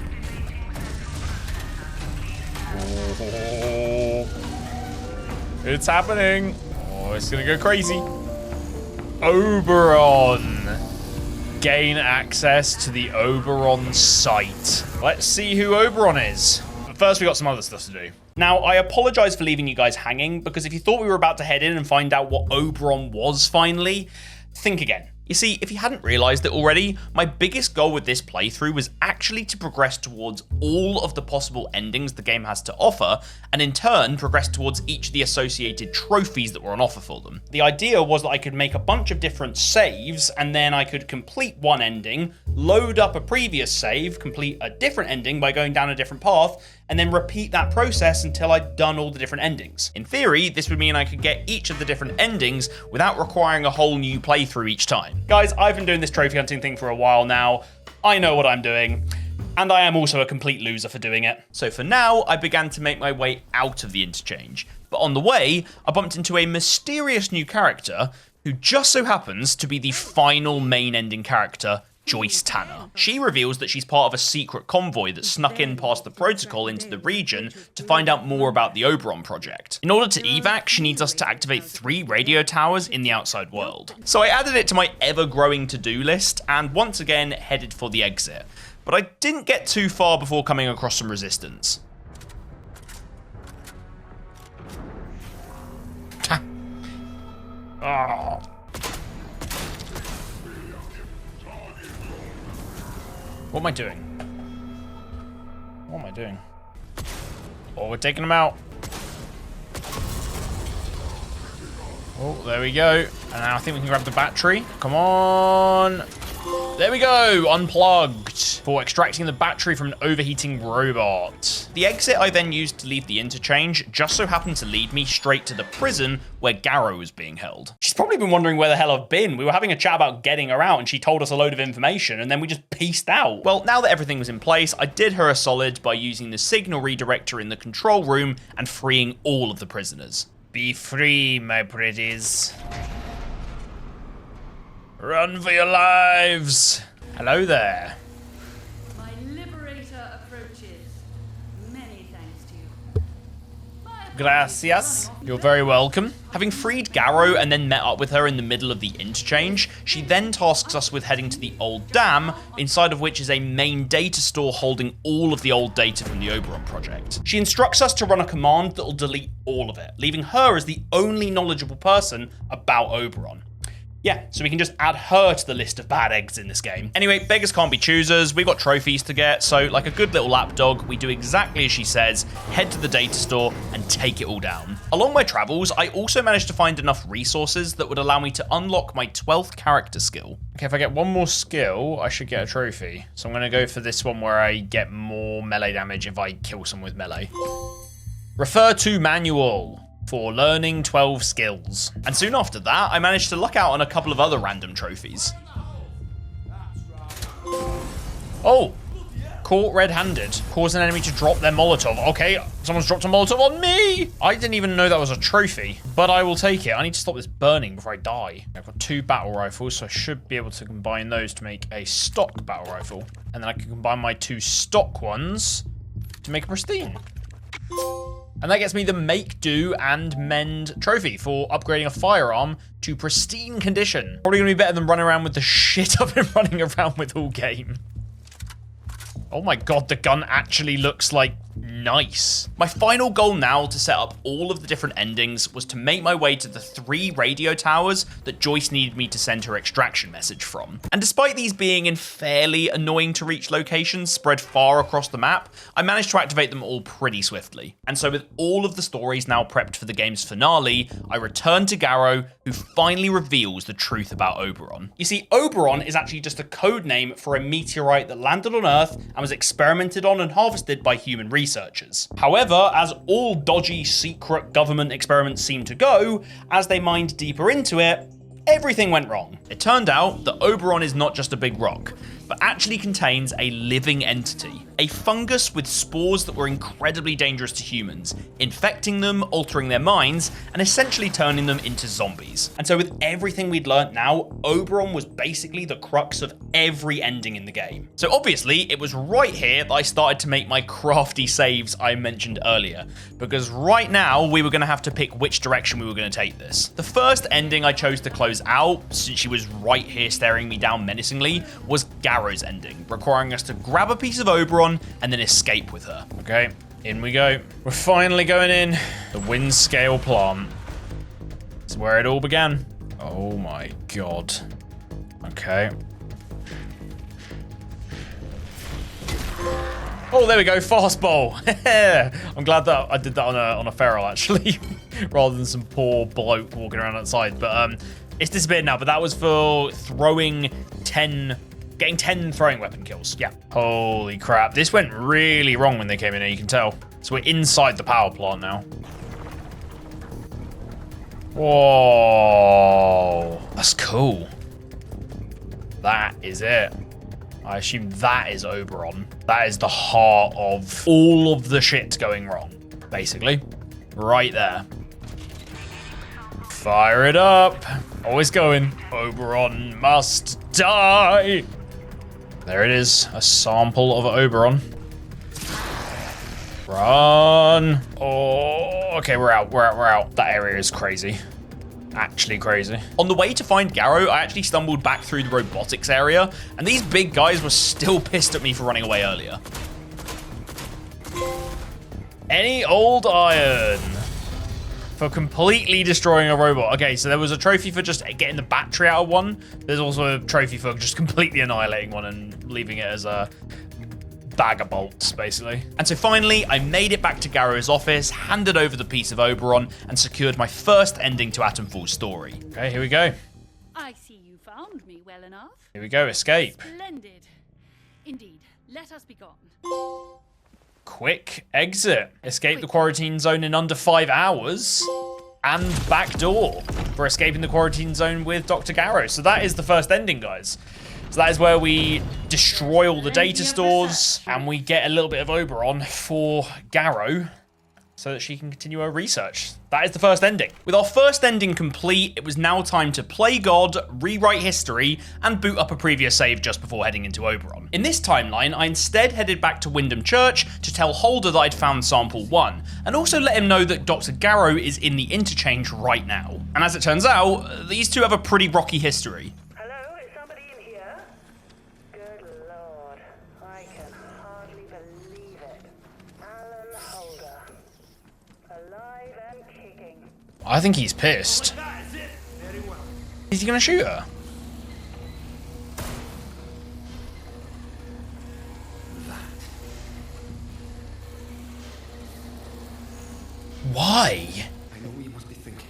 Speaker 1: Oh, it's happening. Oh, it's gonna go crazy. Oberon. Gain access to the Oberon site. Let's see who Oberon is. But first, we got some other stuff to do. Now, I apologize for leaving you guys hanging, because if you thought we were about to head in and find out what Oberon was finally, think again. You see, if you hadn't realized it already, my biggest goal with this playthrough was actually to progress towards all of the possible endings the game has to offer, and in turn, progress towards each of the associated trophies that were on offer for them. The idea was that I could make a bunch of different saves, and then I could complete one ending, load up a previous save, complete a different ending by going down a different path, and then repeat that process until I'd done all the different endings. In theory, this would mean I could get each of the different endings without requiring a whole new playthrough each time. Guys, I've been doing this trophy hunting thing for a while now. I know what I'm doing, and I am also a complete loser for doing it. So for now, I began to make my way out of the interchange. But on the way, I bumped into a mysterious new character who just so happens to be the final main ending character, Joyce Tanner. She reveals that she's part of a secret convoy that snuck in past the protocol into the region to find out more about the Oberon project. In order to evac, she needs us to activate 3 radio towers in the outside world. So I added it to my ever-growing to-do list and once again headed for the exit. But I didn't get too far before coming across some resistance. Oh. What am I doing? What am I doing? Oh, we're taking them out. Oh, there we go. And now I think we can grab the battery. Come on. There we go, unplugged for extracting the battery from an overheating robot. The exit I then used to leave the interchange just so happened to lead me straight to the prison where Garrow was being held. She's probably been wondering where the hell I've been. We were having a chat about getting her out and she told us a load of information and then we just pieced out. Well, now that everything was in place, I did her a solid by using the signal redirector in the control room and freeing all of the prisoners. Be free, my pretties. Run for your lives! Hello there.
Speaker 4: My liberator approaches. Many thanks to you.
Speaker 1: Gracias. You're very welcome. Having freed Garrow and then met up with her in the middle of the interchange, she then tasks us with heading to the old dam, inside of which is a main data store holding all of the old data from the Oberon project. She instructs us to run a command that will delete all of it, leaving her as the only knowledgeable person about Oberon. Yeah, so we can just add her to the list of bad eggs in this game. Anyway, beggars can't be choosers. We've got trophies to get, so like a good little lapdog, we do exactly as she says, head to the data store and take it all down. Along my travels, I also managed to find enough resources that would allow me to unlock my 12th character skill. Okay, if I get one more skill, I should get a trophy. So I'm gonna go for this one where I get more melee damage if I kill someone with melee. Refer to manual for learning 12 skills. And soon after that, I managed to luck out on a couple of other random trophies. Oh, caught red-handed. Cause an enemy to drop their Molotov. Okay, someone's dropped a Molotov on me. I didn't even know that was a trophy, but I will take it. I need to stop this burning before I die. I've got 2 battle rifles, so I should be able to combine those to make a stock battle rifle. And then I can combine my 2 stock ones to make a pristine. And that gets me the Make, Do, and Mend trophy for upgrading a firearm to pristine condition. Probably gonna be better than running around with the shit I've been running around with all game. Oh my god, the gun actually looks like nice. My final goal now to set up all of the different endings was to make my way to the 3 radio towers that Joyce needed me to send her extraction message from. And despite these being in fairly annoying to reach locations spread far across the map, I managed to activate them all pretty swiftly. And so with all of the stories now prepped for the game's finale, I returned to Garrow, who finally reveals the truth about Oberon. You see, Oberon is actually just a code name for a meteorite that landed on Earth and was experimented on and harvested by human researchers. However, as all dodgy secret government experiments seem to go, as they mined deeper into it, everything went wrong. It turned out that Oberon is not just a big rock, but actually contains a living entity, a fungus with spores that were incredibly dangerous to humans, infecting them, altering their minds, and essentially turning them into zombies. And so with everything we'd learnt now, Oberon was basically the crux of every ending in the game. So obviously, it was right here that I started to make my crafty saves I mentioned earlier, because right now, we were gonna have to pick which direction we were gonna take this. The first ending I chose to close out, since she was right here staring me down menacingly, was Garrow's ending, requiring us to grab a piece of Oberon and then escape with her. Okay, in we go. We're finally going in. The wind scale plant. It's where it all began. Oh my god. Okay. Oh, there we go, fastball. I'm glad that I did that on a feral actually, rather than some poor bloke walking around outside. But it's disappeared now, but that was for throwing 10 getting 10 throwing weapon kills. Yeah. Holy crap. This went really wrong when they came in here, you can tell. So we're inside the power plant now. Whoa. That's cool. That is it. I assume that is Oberon. That is the heart of all of the shit going wrong, basically. Right there. Fire it up. Always going. Oberon must die. There it is, a sample of Oberon. Run. Oh, okay, we're out. That area is crazy. Actually crazy. On the way to find Garrow, I actually stumbled back through the robotics area, and these big guys were still pissed at me for running away earlier. Any old iron. for completely destroying a robot. Okay, so there was a trophy for just getting the battery out of one. There's also a trophy for just completely annihilating one and leaving it as a bag of bolts, basically. And so finally, I made it back to Garrow's office, handed over the piece of Oberon, and secured my first ending to Atomfall's story. Okay, here we go.
Speaker 4: I see you found me well enough.
Speaker 1: Here we go, escape.
Speaker 4: Splendid. Indeed. Let us be gone.
Speaker 1: Quick exit. Escape the quarantine zone in under 5 hours. And backdoor for escaping the quarantine zone with Dr. Garrow. So that is the first ending, guys. So that is where we destroy all the data stores and we get a little bit of Oberon for Garrow so that she can continue her research. That is the first ending. With our first ending complete, it was now time to play God, rewrite history, and boot up a previous save just before heading into Oberon. In this timeline, I instead headed back to Wyndham Church to tell Holder that I'd found Sample 1, and also let him know that Dr. Garrow is in the interchange right now. And as it turns out, these two have a pretty rocky history.
Speaker 8: Hello, is somebody in here? Good Lord, I can hardly believe it. Alan Holder. Alive and kicking.
Speaker 1: I think he's pissed. Is he gonna shoot her? Why?
Speaker 5: I know what you must be thinking.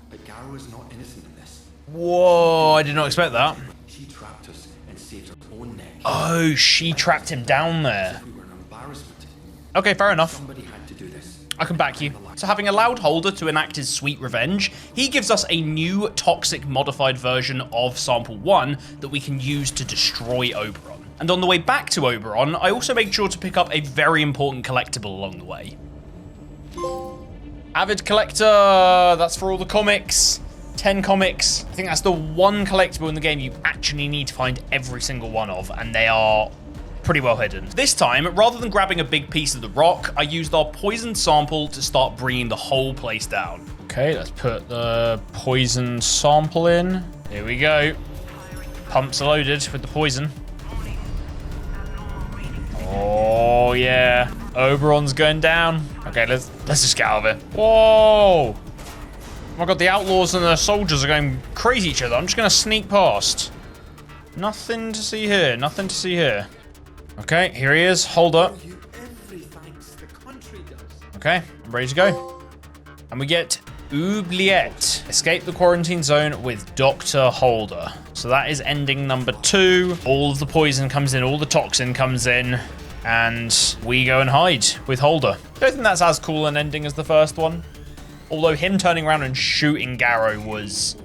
Speaker 5: But Garrow is not innocent in this.
Speaker 1: Whoa, I did not expect that.
Speaker 5: She trapped us and saved her own neck.
Speaker 1: Oh, she trapped him down there.
Speaker 5: We were an embarrassment.
Speaker 1: Okay, fair enough.
Speaker 5: Somebody had to do this.
Speaker 1: I can back you. So having allowed Holder to enact his sweet revenge, he gives us a new toxic modified version of Sample 1 that we can use to destroy Oberon. And on the way back to Oberon, I also made sure to pick up a very important collectible along the way. Avid collector, that's for all the comics. 10 comics. I think that's the one collectible in the game you actually need to find every single one of, and they are pretty well hidden. This time, rather than grabbing a big piece of the rock, I used our poison sample to start bringing the whole place down. Okay, let's put the poison sample in. Here we go. Pumps are loaded with the poison. Oh yeah, Oberon's going down. Okay, let's just get out of it. Whoa! Oh my god, the outlaws and the soldiers are going crazy each other. I'm just gonna sneak past. Nothing to see here, nothing to see here. Okay, here he is, Holder. Okay, I'm ready to go. And we get Oubliette. Escape the quarantine zone with Dr. Holder. So that is ending number 2. All of the poison comes in, all the toxin comes in, and we go and hide with Holder. Don't think that's as cool an ending as the first one. Although him turning around and shooting Garrow was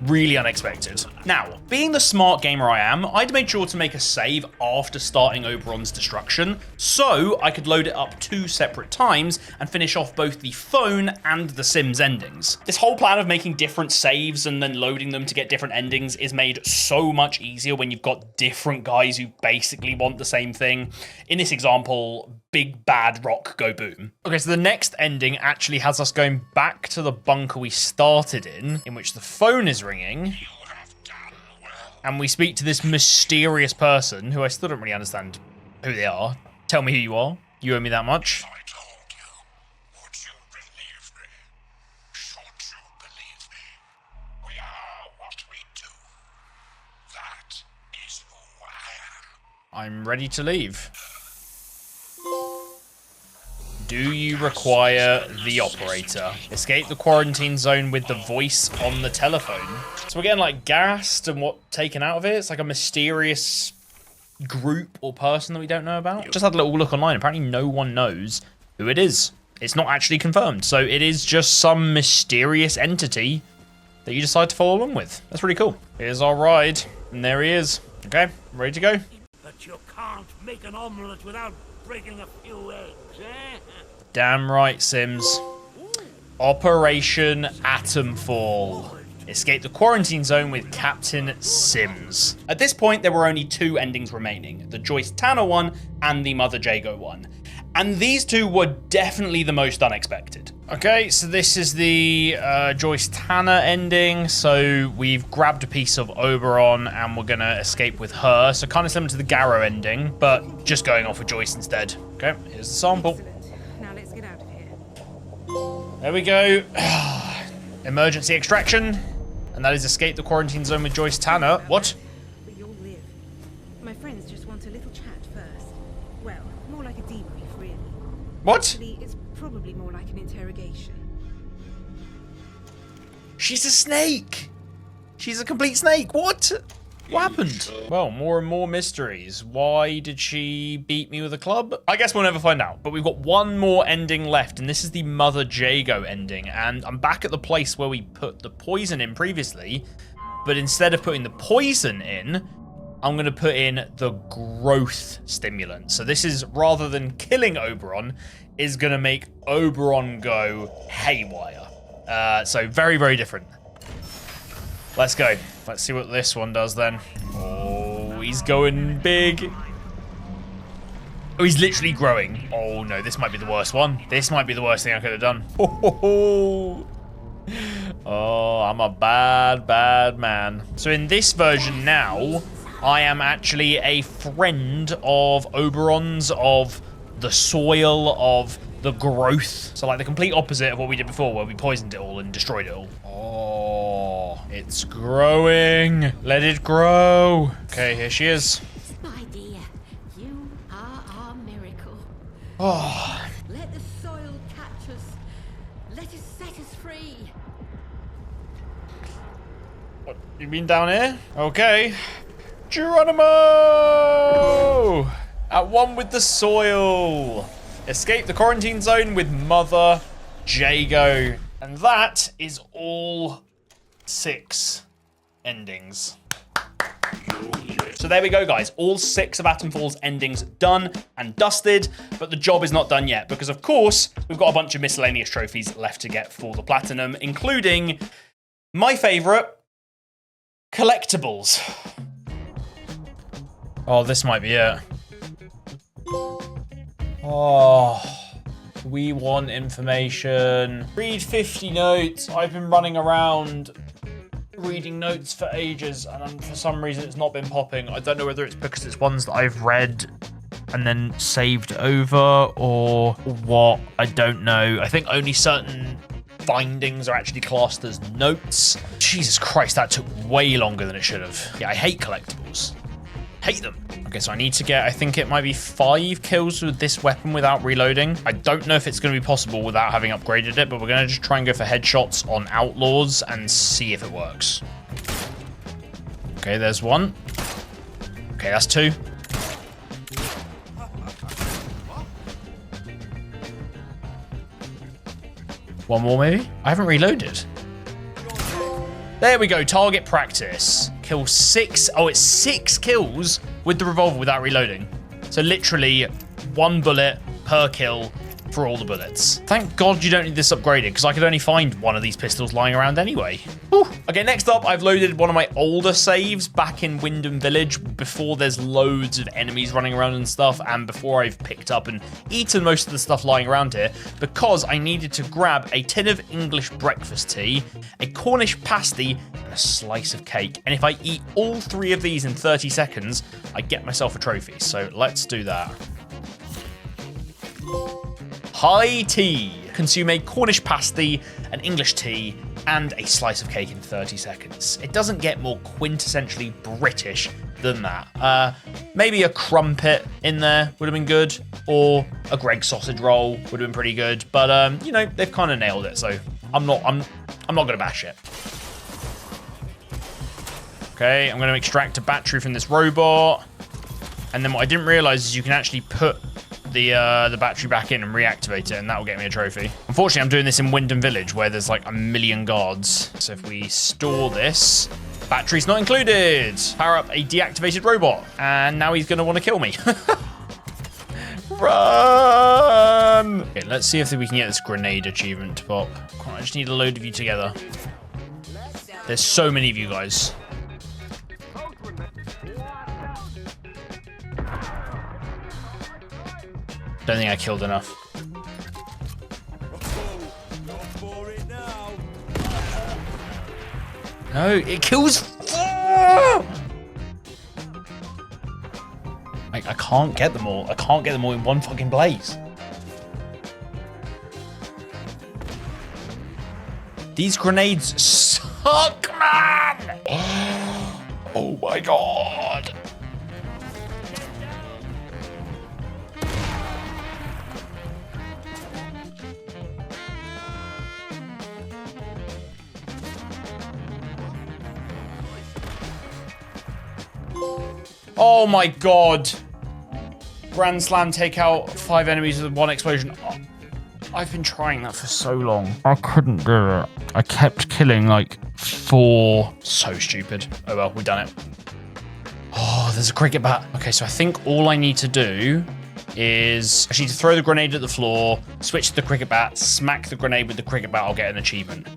Speaker 1: really unexpected. Now, being the smart gamer I am, I'd made sure to make a save after starting Oberon's destruction, so I could load it up 2 separate times and finish off both the phone and the Sims endings. This whole plan of making different saves and then loading them to get different endings is made so much easier when you've got different guys who basically want the same thing. In this example, big bad rock go boom. Okay, so the next ending actually has us going back to the bunker we started in which the phone is ringing. And we speak to this mysterious person who I still don't really understand who they are. Tell me who you are. You owe me that much.
Speaker 6: I told you. Would you believe me? Should you believe me? We are what we do. That is who I am.
Speaker 1: I'm ready to leave. Do you require the operator? Escape the quarantine zone with the voice on the telephone. So we're getting like gassed and what taken out of it. It's like a mysterious group or person that we don't know about. Just had a little look online. Apparently no one knows who it is. It's not actually confirmed. So it is just some mysterious entity that you decide to follow along with. That's really cool. Here's our ride. And there he is. Okay, ready to go.
Speaker 3: But you can't make an omelette without breaking a few eggs, eh?
Speaker 1: Damn right, Sims. Operation Atomfall. Escape the quarantine zone with Captain Sims. At this point, there were only 2 endings remaining, the Joyce Tanner one and the Mother Jago one. And these 2 were definitely the most unexpected. Okay, so this is the Joyce Tanner ending. So we've grabbed a piece of Oberon and we're gonna escape with her. So kind of similar to the Garrow ending, but just going off with Joyce instead. Okay, here's the sample.
Speaker 4: Now let's get out of here.
Speaker 1: There we go. Emergency extraction. And that is escape the quarantine zone with Joyce Tanner. What?
Speaker 9: But you'll live. My friends just want a little chat first. Well, more like a debrief, really.
Speaker 1: What?
Speaker 9: Actually, it's probably more like an interrogation.
Speaker 1: She's a snake. She's a complete snake. What? What happened? Well, more and more mysteries. Why did she beat me with a club? I guess we'll never find out. But we've got one more ending left, and this is the Mother Jago ending. And I'm back at the place where we put the poison in previously. But instead of putting the poison in, I'm going to put in the growth stimulant. So this is, rather than killing Oberon, is going to make Oberon go haywire. So very, very different. Let's go. Let's see what this one does then. Oh, he's going big. Oh, he's literally growing. Oh no, this might be the worst one. This might be the worst thing I could have done. Oh, I'm a bad, bad man. So in this version now, I am actually a friend of Oberon's, of the soil, of the growth. So like the complete opposite of what we did before, where we poisoned it all and destroyed it all. Oh, it's growing. Let it grow. Okay, here she is.
Speaker 4: My dear, you are our miracle.
Speaker 1: Oh,
Speaker 4: Let the soil catch us. Let us set us free.
Speaker 1: what, you mean down here? Okay. Geronimo! At one with the soil. Escape the quarantine zone with Mother Jago. And that is all 6 endings. So there we go, guys. All 6 of Atomfall's endings done and dusted, but the job is not done yet because, of course, we've got a bunch of miscellaneous trophies left to get for the Platinum, including my favorite, collectibles. Oh, this might be it. Oh, we want information. Read 50 notes. I've been running around reading notes for ages, and for some reason it's not been popping. I don't know whether it's because it's ones that I've read and then saved over or what. I don't know. I think only certain findings are actually classed as notes. Jesus Christ, that took way longer than it should have. Yeah, I hate collectibles. Hate them. Okay, so I need to get, I think it might be 5 kills with this weapon without reloading. I don't know if it's going to be possible without having upgraded it, but we're going to just try and go for headshots on outlaws and see if it works. Okay, there's 1. Okay, that's 2. One more maybe? I haven't reloaded. There we go, target practice. Kill 6, oh, it's 6 kills with the revolver without reloading. So literally 1 bullet per kill for all the bullets. Thank God you don't need this upgraded, because I could only find one of these pistols lying around anyway. Whew. Okay, next up, I've loaded one of my older saves back in Wyndham Village before there's loads of enemies running around and stuff, and before I've picked up and eaten most of the stuff lying around here, because I needed to grab a tin of English breakfast tea, a Cornish pasty, and a slice of cake. And if I eat all 3 of these in 30 seconds, I get myself a trophy. So let's do that. High tea. Consume a Cornish pasty, an English tea, and a slice of cake in 30 seconds. It doesn't get more quintessentially British than that. Maybe a crumpet in there would have been good, or a Greggs sausage roll would have been pretty good. But you know, they've kind of nailed it, so I'm not gonna bash it. Okay, I'm gonna extract a battery from this robot, and then what I didn't realize is you can actually put the battery back in and reactivate it, and that will get me a trophy. Unfortunately, I'm doing this in Wyndham Village where there's like a million guards. So if we store this, battery's not included. Power up a deactivated robot, and now he's gonna want to kill me. Run! Okay, let's see if we can get this grenade achievement to pop. Come on, I just need a load of you together. There's so many of you guys. Don't think I killed enough. No, it kills 4! Like, I can't get them all. I can't get them all in one fucking blaze. These grenades suck, man! Oh my god. Oh my god. Grand Slam, take out 5 enemies with 1 explosion. Oh, I've been trying that for so long. I couldn't do it. I kept killing like 4. So stupid. Oh well, we've done it. Oh, there's a cricket bat. Okay, so I think all I need to do is I need to throw the grenade at the floor, switch to the cricket bat, smack the grenade with the cricket bat, I'll get an achievement.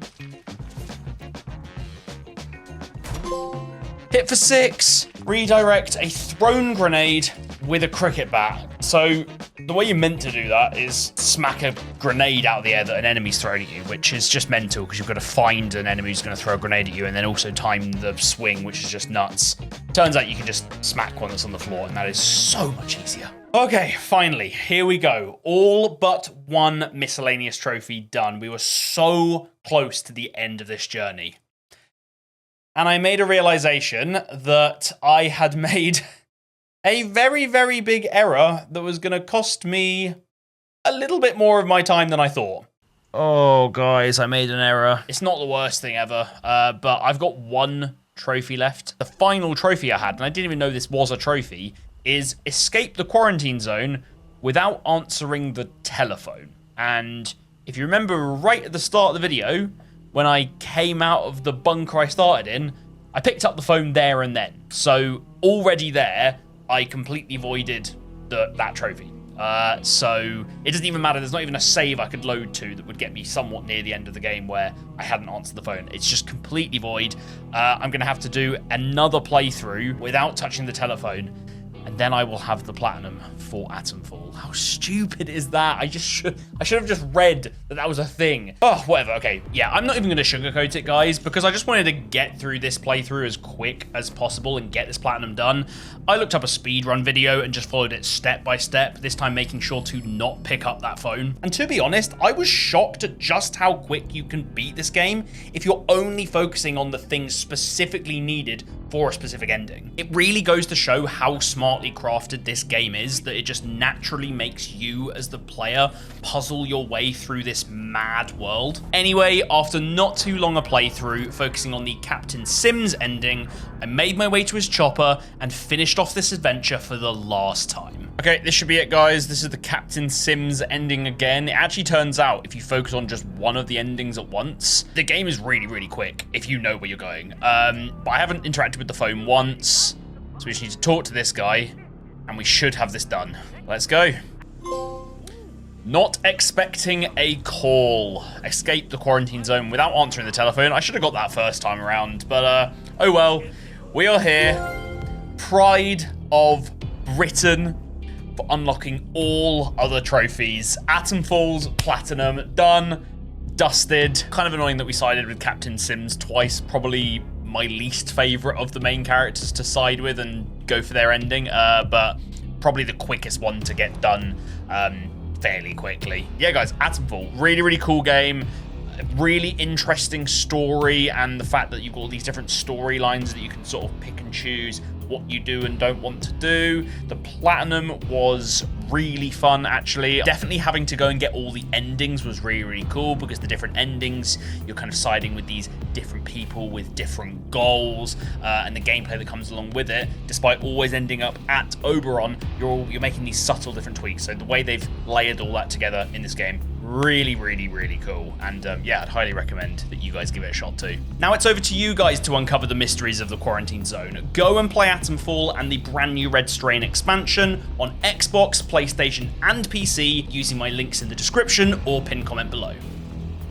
Speaker 1: Hit for 6. Redirect a thrown grenade with a cricket bat. So the way you're meant to do that is smack a grenade out of the air that an enemy's thrown at you, which is just mental because you've got to find an enemy who's going to throw a grenade at you and then also time the swing, which is just nuts. Turns out you can just smack one that's on the floor, and that is so much easier. Okay, finally, here we go. All but 1 miscellaneous trophy done. We were so close to the end of this journey. And I made a realization that I had made a very, very big error that was going to cost me a little bit more of my time than I thought. Oh, guys, I made an error. It's not the worst thing ever, but I've got 1 trophy left. The final trophy I had, and I didn't even know this was a trophy, is escape the quarantine zone without answering the telephone. And if you remember right at the start of the video, when I came out of the bunker I started in, I picked up the phone there and then. So already there, I completely voided that trophy. So it doesn't even matter. There's not even a save I could load to that would get me somewhat near the end of the game where I hadn't answered the phone. It's just completely void. I'm going to have to do another playthrough without touching the telephone, and then I will have the platinum for Atomfall. How stupid is that? I should have just read that was a thing. Oh, whatever. Okay, yeah, I'm not even going to sugarcoat it, guys, because I just wanted to get through this playthrough as quick as possible and get this platinum done. I looked up a speedrun video and just followed it step by step, this time making sure to not pick up that phone. And to be honest, I was shocked at just how quick you can beat this game if you're only focusing on the things specifically needed for a specific ending. It really goes to show how smartly crafted this game is, that it just naturally makes you as the player puzzle your way through this mad world. Anyway, after not too long a playthrough focusing on the Captain Sims ending, I made my way to his chopper and finished off this adventure for the last time. Okay, this should be it, guys. This is the Captain Sims ending again. It actually turns out if you focus on just one of the endings at once, the game is really, really quick if you know where you're going. But I haven't interacted with the phone once, so we just need to talk to this guy and we should have this done. Let's go. Not expecting a call. Escape the quarantine zone without answering the telephone. I should have got that first time around, but oh well. We are here. Pride of Britain for unlocking all other trophies. Atomfall's platinum done, dusted. Kind of annoying that we sided with Captain Sims twice. Probably my least favorite of the main characters to side with and go for their ending, but probably the quickest one to get done fairly quickly. Yeah, guys, Atomfall, really, really cool game. Really interesting story, and the fact that you've got all these different storylines that you can sort of pick and choose what you do and don't want to do. The platinum was really fun, actually. Definitely having to go and get all the endings was really, really cool, because the different endings, you're kind of siding with these different people with different goals, and the gameplay that comes along with it. Despite always ending up at Oberon, you're making these subtle different tweaks. So the way they've layered all that together in this game, really, really, really cool. And yeah, I'd highly recommend that you guys give it a shot too. Now it's over to you guys to uncover the mysteries of the quarantine zone. Go and play Atomfall and the brand new Red Strain expansion on Xbox, PlayStation, and PC using my links in the description or pinned comment below.